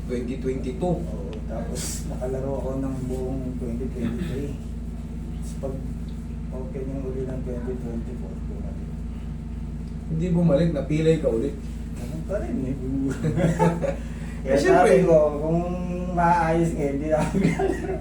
2022. Oo, tapos nakalaro ako ng buong 2023. Tapos pag opening uli ng 2024, bumalik. Hindi bumalik, napilay ka ulit. Ganun pa rin eh. Eh, Kaya syempre. sabi ko, kung maayos nga, hindi na ako lalaro.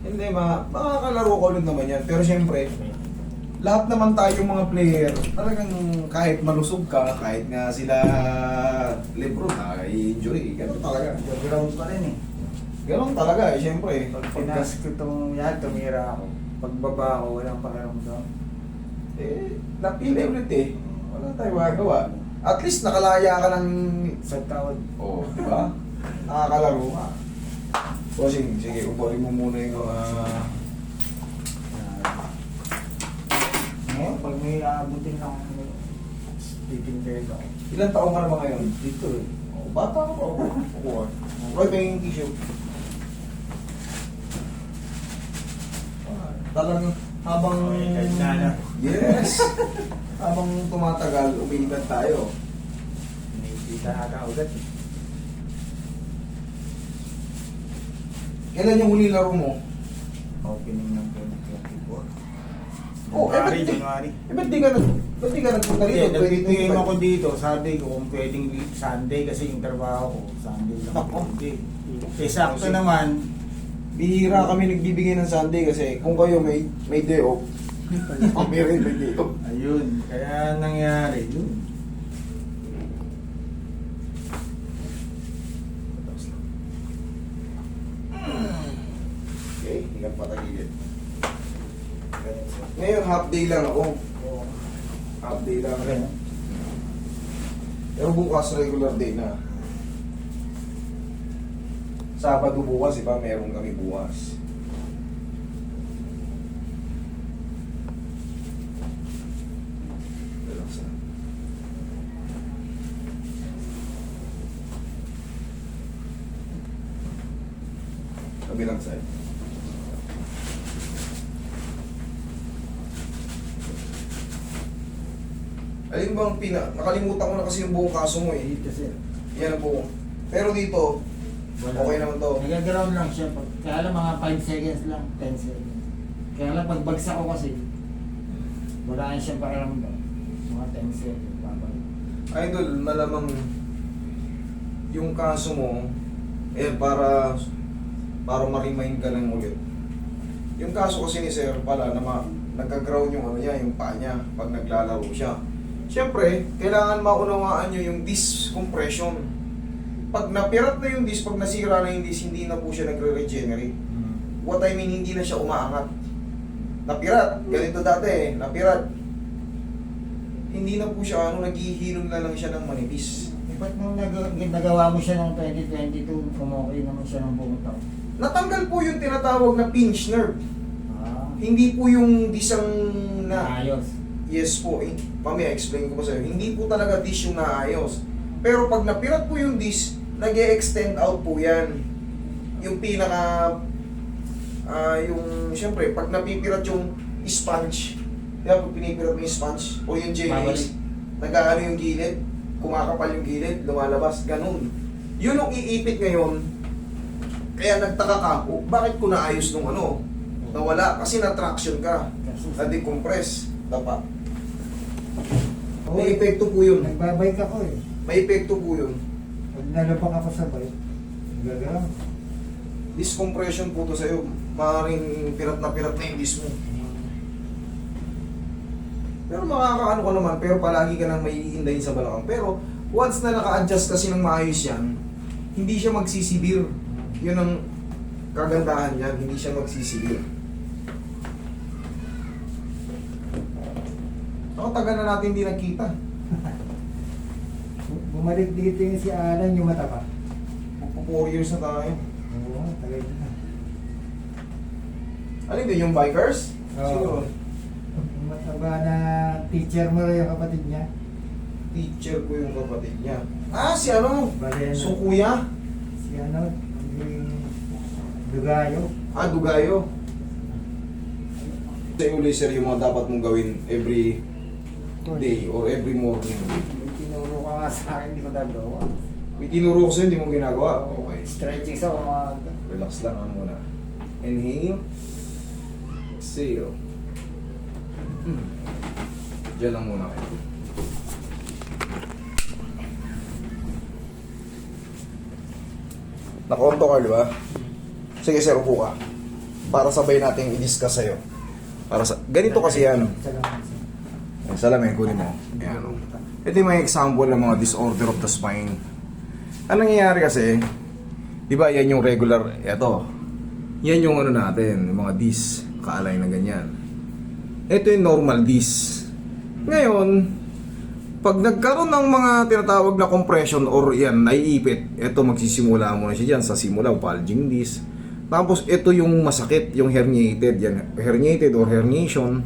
Hindi, makakalaro ka ulit naman yan. Pero syempre, lahat naman tayong mga player, talagang kahit malusog ka, kahit nga sila Lebron na i-injury, gano'n talaga. Ground pa rin eh. Gano'n talaga eh, syempre. Pag pinas ko itong yan, tumira ako. Pagbaba ko, walang pakiramdam. Eh, napili ulit eh. Wala tayong magagawa. At least nakalaya ka ng... Sa tawad. Oo, di ba? Nakakalaro ka. Bossing, sige, upurin mo muna yung Ngayon, pag may aabutin lang ako, sleeping bag ako. ilang taong ka na ba ngayon? Dito eh. Oh, bata ka pa. Upo ka. Roy, may yung tissue. Talagang habang... Yes! Habang tumatagal, umiigat tayo. Nakikita ata ulit eh. Kailan yung huli laro mo? Opening ng 2024. Oh, January. ba't di ka nagpunta Hindi, rito? nagtitingin ako dito. Sabi ko kung pwedeng Sunday kasi yung trabaho ko. Sunday lang. Ako? Hindi. Eh, sakto naman. Bihira kami nagbibigay ng Sunday kasi kung kayo may day off, kami rin may day off. Ayun. Kaya nangyari yun. Okay, hindi ka patagilid. Ngayon, half day lang ako. Oo. Half day lang. Okay. Pero bukas, regular day na. Sabado bukas, iba, meron kami bukas. Relax na. Kabilang side. Alin bang nakalimutan ko na kasi yung buong kaso mo eh. Dito sir. Yan ang buong. Pero dito, okay naman to. Nag-ground lang siya. Kaya lang mga 5 seconds lang, 10 seconds. Kaya lang pagbagsak ko kasi, wala na siyang pakiramdam. Mga 10 seconds, babalik. Idol, malamang yung kaso mo, para ma-remind ka lang ulit. Yung kaso kasi ni Sir pala na nagka-ground yung ano niya, yung paa niya pag naglalaro siya. Siyempre, kailangan maunawaan nyo yung disc compression. Pag napirat na yung disc, pag nasira na yung disc, hindi na po siya nagre-regenerate. What I mean, hindi na siya umaangat. Napirat, ganito dati eh, napirat. Hindi na po siya, naghihilom na lang siya ng manipis. Eh, ba't nung nagawa mo siya ng 2022, kumukay naman siya ng buong taon? Natanggal po yung tinatawag na pinch nerve. Ah, Hindi po yung disang na... ayos. Yes po, mamaya explain ko pa sa'yo. Hindi po talaga disc yung naayos. Pero pag napirat po yung disc, nag-e-extend out po yan. Yung pinaka... yung, siyempre, pag napipirat yung sponge, kaya pag pinipirat mo yung sponge, o yung jellies, nag-aano yung gilid, kumakapal yung gilid, lumalabas, ganun. Yun ang iipit ngayon, kaya nagtaka ka, bakit ko naayos nung ano? Nawala, kasi na-traction ka, na-decompress, dapat. May epekto po yun. Nagbabike ako eh. May epekto po yun. Pag nalapak ako sa bike, gagawin. Discompression po to sa'yo. Maaaring pirat na yung disc mo. Pero makakaano ka naman, pero palagi ka nang may iindahin sa balakang. Pero once na naka-adjust kasi ng maayos yan, hindi siya magsisibir. Yun ang kagandahan yan, hindi siya magsisibir. Ako tagal na natin hindi nagkita. Bumalik dito yung si Alan, yung mata pa. Magpo 4 years na tayo. Oo, tagal na. Alin din yung bikers? Oo. Siguro. Yung mataba na teacher mo rin yung kapatid niya. Teacher ko yung kapatid niya. Ah, si ano? Barena. So kuya? Si ano, yung Dugayo. Ah, Dugayo. Sa'yo ulit sir yung mga dapat mong gawin every day or every morning. May tinuro ka nga sa akin, hindi ko nagawa. May tinuro ko sa'yo, hindi mo ginagawa. Okay. Stretching sa mga... Relax lang ang muna. Inhale. Exhale. Diyan lang muna kayo. Nakonto ka, di ba? Sige, sir, upo ka. Para sabay natin i-discuss sa'yo. Ganito kasi yan. Salamin, kunin mo. Ayan, o. Ito yung mga example ng mga disorder of the spine. Ang nangyayari kasi, di ba, yan yung regular, eto. Yan yung ano natin, yung mga disc, kaalay na ganyan. Ito yung normal disc. Ngayon, pag nagkaroon ng mga tinatawag na compression or yan, naiipit, ito magsisimula muna siya dyan sa simula, bulging disc. Tapos ito yung masakit, yung herniated, yan, herniated or herniation,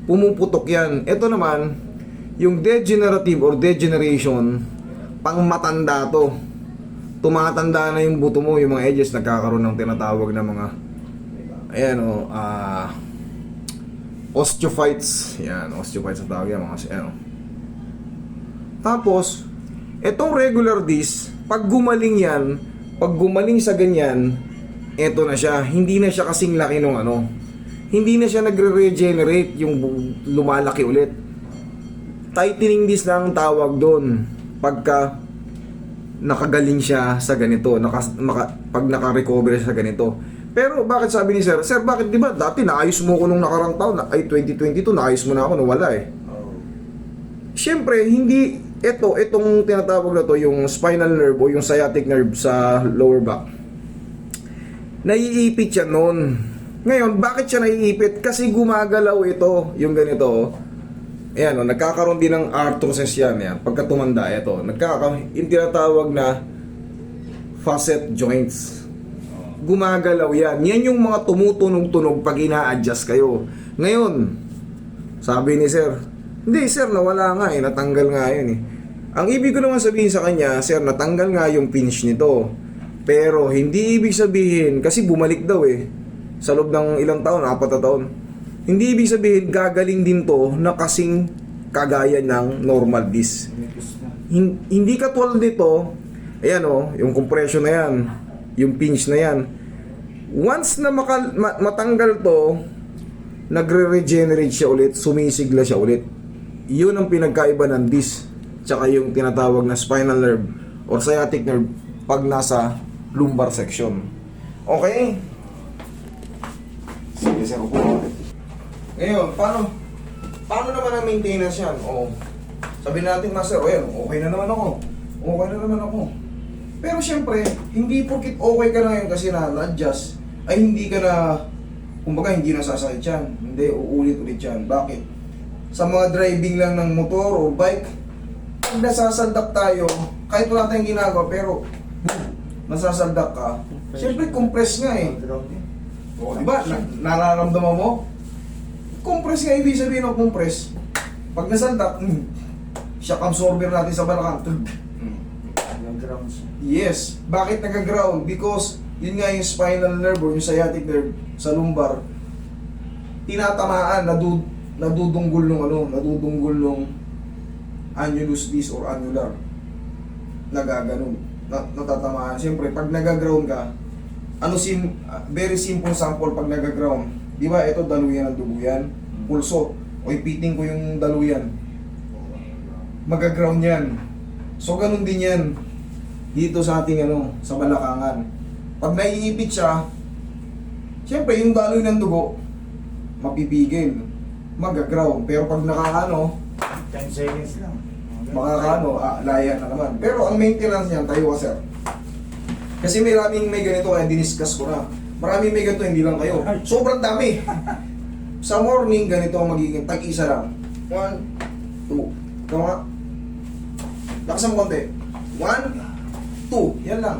pumuputok yan. Ito naman, yung degenerative or degeneration, pang matanda to. Tumatanda na yung buto mo, yung mga edges, nagkakaroon ng tinatawag na mga, ayan o, osteophytes. Yan, osteophytes ang tawag yan, mga, ayan o. Tapos, itong regular disc, pag gumaling yan, pag gumaling sa ganyan, eto na siya, hindi na siya kasing laki nung ano, hindi na siya nagre-regenerate, yung lumalaki ulit. Tightening disc na ang tawag doon pagka nakagaling siya sa ganito, pag naka-recover siya sa ganito. Pero bakit sabi ni sir, bakit di ba dati naayos mo ko nung nakarang taon, ay 2022 naayos mo na ako nung wala eh. Siyempre, hindi itong tinatawag na to, yung spinal nerve o yung sciatic nerve sa lower back, naiipit siya noon. Ngayon, bakit siya naiipit? Kasi gumagalaw ito, yung ganito. Ayan, nagkakaroon din ng arthrosis yan. Pagka tumanda, ito, yung tinatawag na facet joints. Gumagalaw yan. Yan yung mga tumutunog-tunog pag ina-adjust kayo. Ngayon, sabi ni sir, hindi sir, nawala nga natanggal nga yun eh. Ang ibig ko naman sabihin sa kanya, sir, natanggal nga yung pinch nito. Pero hindi ibig sabihin, kasi bumalik daw sa loob ng ilang taon, 4 na taon. Hindi ibig sabihin, gagaling din to na kasing kagaya ng normal disc. Hindi katulad nito, ayan yung compression na yan, yung pinch na yan. Once na matanggal to, nagre-regenerate siya ulit, sumisigla siya ulit. Yun ang pinagkaiba ng disc, tsaka yung tinatawag na spinal nerve or sciatic nerve pag nasa lumbar section. Okay? Sige, sir, upo. Ngayon, paano naman ang maintenance yan? Sabi natin, master, okay na naman ako. Okay na naman ako. Pero syempre, hindi porkit okay ka na ngayon kasi na-adjust, ay hindi ka na, kumbaga, hindi nasasakit yan. Hindi, uulit-ulit yan. Bakit? Sa mga driving lang ng motor o bike, pag nasasaldak tayo, kahit wala tayong ginagawa, pero nasasaldak ka, syempre compress nga diba? Nararamdaman mo? Compress nga, ibig sabihin ng compress. Pag nasaldak, shock absorber natin sa balakang. Yes. Bakit nag-ground? Because yun nga yung spinal nerve or yung sciatic nerve sa lumbar, tinatamaan, nadudunggol nung annulus disc or annular. Nagaganon. Natatamaan. Siyempre, pag nag-ground ka, very simple sample pag nag-ground. Di ba, ito daluyan ng dugo yan. Pulso. O ipiting ko yung daluyan. Mag-ground yan. So, ganun din yan. Dito sa ating sa balakangan. Pag naiipit siya, siyempre, yung daloy ng dugo, mapipigil. Mag-ground. Pero pag 10 seconds lang. laya na naman. Pero ang maintenance niyan, tayo sir. Kasi may ganito kaya diniscuss ko na. Maraming may ganito, hindi lang kayo. Sobrang dami. Sa morning, ganito ang magiging tag-isa lang. 1, 2. Ikaw nga. Lakasan mo konti. 1, 2. Yan lang.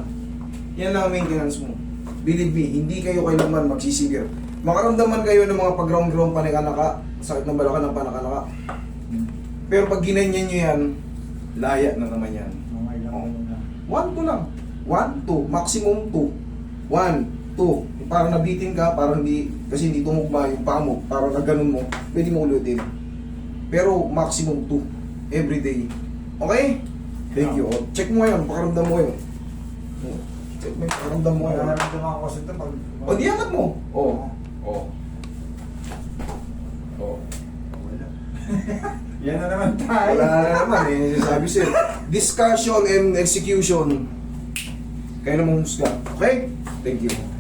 Yan lang ang maintenance mo. Believe me, hindi kayo kailanman magsisivere. Makaramdaman kayo ng mga pag-ground-ground panikanaka, sakit ng balakang ng panakanaka. Pero pag ginanyan nyo yan, laya na naman yan. 1, 2 lang. 1, 2. Maximum 2. 1, 2. Parang nabitin ka, parang hindi, kasi hindi tumugma yung paa mo, parang nagganon mo, pwede mo ulitin. Pero maximum 2. Every day. Okay? Thank you. Oh, check mo ngayon, pakaramdam mo yun. Check mo yung pakaramdam mo ngayon. Nararamdaman ko kasi ito pag... O, di angat mo. Oh. Oh. Oh. Wala. Yan na naman tayo. Wala na naman eh. Sabi sir, discussion and execution. Kaya na mong husga. Okay? Thank you.